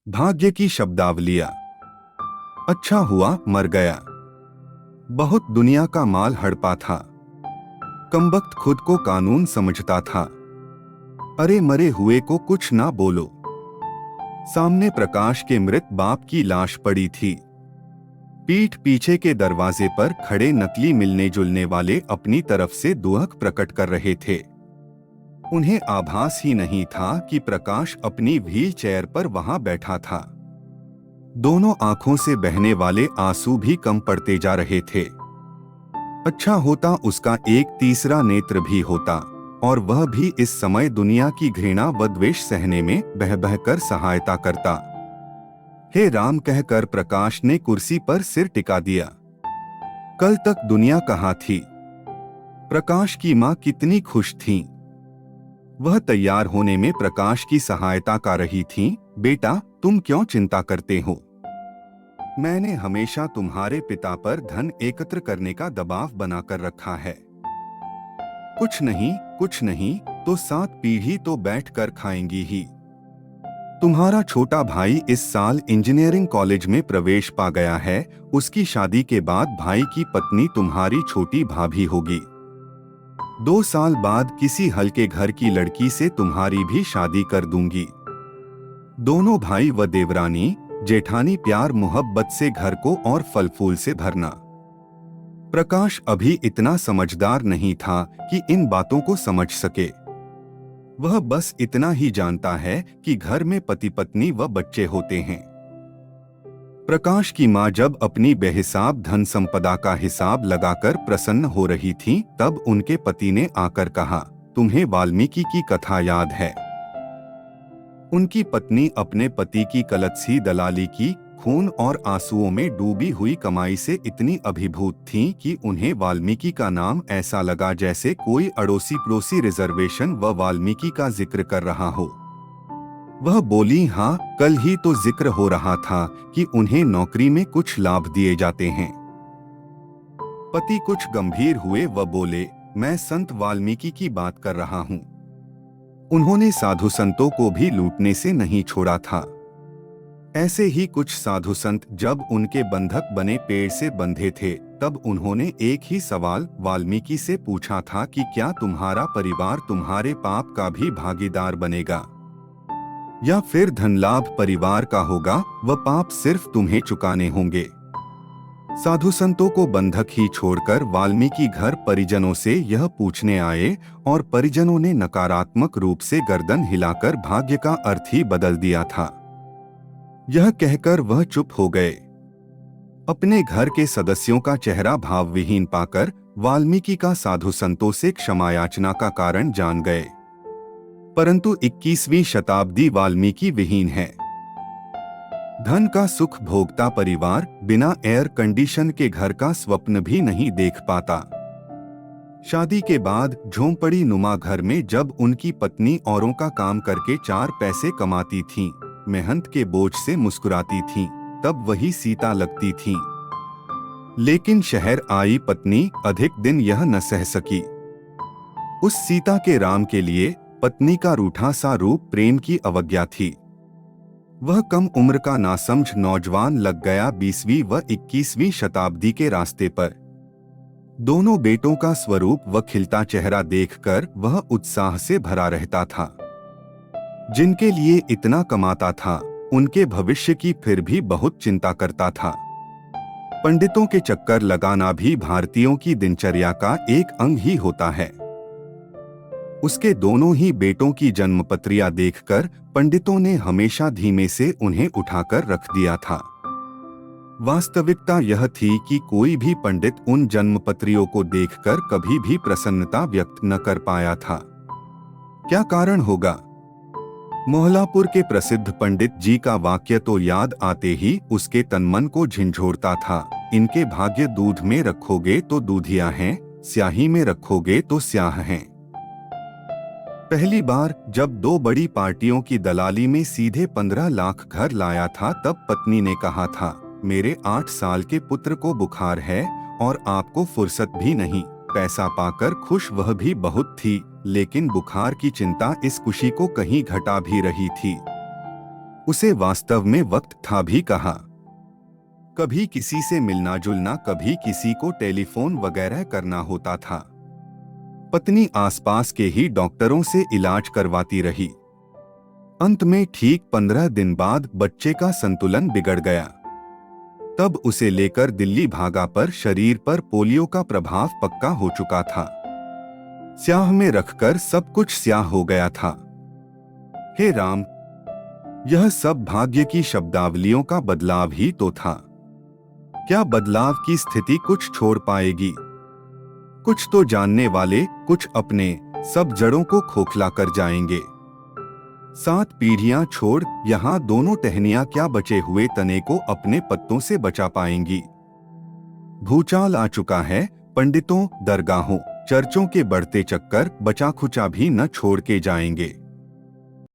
भाग्य की शब्दावलियां। अच्छा हुआ मर गया। बहुत दुनिया का माल हड़पा था। कमबख्त खुद को कानून समझता था। अरे मरे हुए को कुछ ना बोलो। सामने प्रकाश के मृत बाप की लाश पड़ी थी। पीठ पीछे के दरवाजे पर खड़े नकली मिलने जुलने वाले अपनी तरफ से दुहक प्रकट कर रहे थे। उन्हें आभास ही नहीं था कि प्रकाश अपनी व्हील चेयर पर वहां बैठा था। दोनों आंखों से बहने वाले आंसू भी कम पड़ते जा रहे थे। अच्छा होता उसका एक तीसरा नेत्र भी होता, और वह भी इस समय दुनिया की घृणा व द्वेष सहने में बह बह कर सहायता करता। हे राम कहकर प्रकाश ने कुर्सी पर सिर टिका दिया। कल तक दुनिया कहाँ थी? प्रकाश की माँ कितनी खुश थीं। वह तैयार होने में प्रकाश की सहायता कर रही थीं। बेटा, तुम क्यों चिंता करते हो? मैंने हमेशा तुम्हारे पिता पर धन एकत्र करने का दबाव बनाकर रखा है। कुछ नहीं तो 7 पीढ़ी तो बैठकर खाएंगी ही। तुम्हारा छोटा भाई इस साल इंजीनियरिंग कॉलेज में प्रवेश पा गया है। उसकी शादी के बाद भाई की पत्नी तुम्हारी छोटी भाभी होगी। 2 साल बाद किसी हल्के घर की लड़की से तुम्हारी भी शादी कर दूंगी। दोनों भाई व देवरानी जेठानी प्यार मोहब्बत से घर को और फल फूल से भरना। प्रकाश अभी इतना समझदार नहीं था कि इन बातों को समझ सके। वह बस इतना ही जानता है कि घर में पति पत्नी व बच्चे होते हैं। प्रकाश की माँ जब अपनी बेहिसाब धन संपदा का हिसाब लगाकर प्रसन्न हो रही थी, तब उनके पति ने आकर कहा, तुम्हें वाल्मीकि की कथा याद है? उनकी पत्नी अपने पति की कलतसी दलाली की खून और आंसुओं में डूबी हुई कमाई से इतनी अभिभूत थीं कि उन्हें वाल्मीकि का नाम ऐसा लगा जैसे कोई अड़ोसी पड़ोसी रिजर्वेशन व वाल्मीकि का जिक्र कर रहा हो। वह बोली, हाँ, कल ही तो जिक्र हो रहा था कि उन्हें नौकरी में कुछ लाभ दिए जाते हैं। पति कुछ गंभीर हुए व बोले, मैं संत वाल्मीकि की बात कर रहा हूँ। उन्होंने साधु संतों को भी लूटने से नहीं छोड़ा था। ऐसे ही कुछ साधु संत जब उनके बंधक बने पेड़ से बंधे थे, तब उन्होंने एक ही सवाल वाल्मीकि से पूछा था कि क्या तुम्हारा परिवार तुम्हारे पाप का भी भागीदार बनेगा, या फिर धन लाभ परिवार का होगा व पाप सिर्फ तुम्हें चुकाने होंगे। साधु संतों को बंधक ही छोड़कर वाल्मीकि घर परिजनों से यह पूछने आए, और परिजनों ने नकारात्मक रूप से गर्दन हिलाकर भाग्य का अर्थ ही बदल दिया था। यह कहकर वह चुप हो गए। अपने घर के सदस्यों का चेहरा भावविहीन पाकर वाल्मीकि का साधु संतों से क्षमा याचना का कारण जान गए। परंतु 21वीं शताब्दी वाल्मीकि विहीन है। धन का सुख भोगता परिवार बिना एयर कंडीशन के घर का स्वप्न भी नहीं देख पाता। शादी के बाद झोंपड़ी नुमा घर में जब उनकी पत्नी औरों का काम करके 4 पैसे कमाती थीं, मेहनत के बोझ से मुस्कुराती थीं, तब वही सीता लगती थीं। लेकिन शहर आई पत्नी अधिक दिन यह न सह सकी। उस सीता के राम के लिए पत्नी का रूठा सा रूप प्रेम की अवज्ञा थी। वह कम उम्र का नासमझ नौजवान लग गया 20वीं व 21वीं शताब्दी के रास्ते पर। दोनों बेटों का स्वरूप व खिलता चेहरा देखकर वह उत्साह से भरा रहता था। जिनके लिए इतना कमाता था, उनके भविष्य की फिर भी बहुत चिंता करता था। पंडितों के चक्कर लगाना भी भारतीयों की दिनचर्या का एक अंग ही होता है। उसके दोनों ही बेटों की जन्मपत्रियां देखकर पंडितों ने हमेशा धीमे से उन्हें उठाकर रख दिया था। वास्तविकता यह थी कि कोई भी पंडित उन जन्मपत्रियों को देखकर कभी भी प्रसन्नता व्यक्त न कर पाया था। क्या कारण होगा? मोहलापुर के प्रसिद्ध पंडित जी का वाक्य तो याद आते ही उसके तनमन को झंझोड़ता था, इनके भाग्य दूध में रखोगे तो दूधिया हैं, स्याही में रखोगे तो स्याह हैं। पहली बार जब 2 बड़ी पार्टियों की दलाली में सीधे 15 लाख घर लाया था, तब पत्नी ने कहा था, मेरे 8 साल के पुत्र को बुखार है और आपको फुर्सत भी नहीं। पैसा पाकर खुश वह भी बहुत थी, लेकिन बुखार की चिंता इस खुशी को कहीं घटा भी रही थी। उसे वास्तव में वक्त था भी कहा। कभी किसी से मिलना जुलना, कभी किसी को टेलीफोन वगैरह करना होता था। पत्नी आसपास के ही डॉक्टरों से इलाज करवाती रही। अंत में ठीक 15 दिन बाद बच्चे का संतुलन बिगड़ गया। तब उसे लेकर दिल्ली भागा, पर शरीर पर पोलियो का प्रभाव पक्का हो चुका था। स्याह में रखकर सब कुछ स्याह हो गया था। हे राम, यह सब भाग्य की शब्दावलियों का बदलाव ही तो था। क्या बदलाव की स्थिति कुछ छोड़ पाएगी? कुछ तो जानने वाले, कुछ अपने, सब जड़ों को खोखला कर जाएंगे। 7 पीढ़ियां छोड़ यहाँ दोनों टहनियां क्या बचे हुए तने को अपने पत्तों से बचा पाएंगी? भूचाल आ चुका है। पंडितों, दरगाहों, चर्चों के बढ़ते चक्कर बचा खुचा भी न छोड़ के जाएंगे।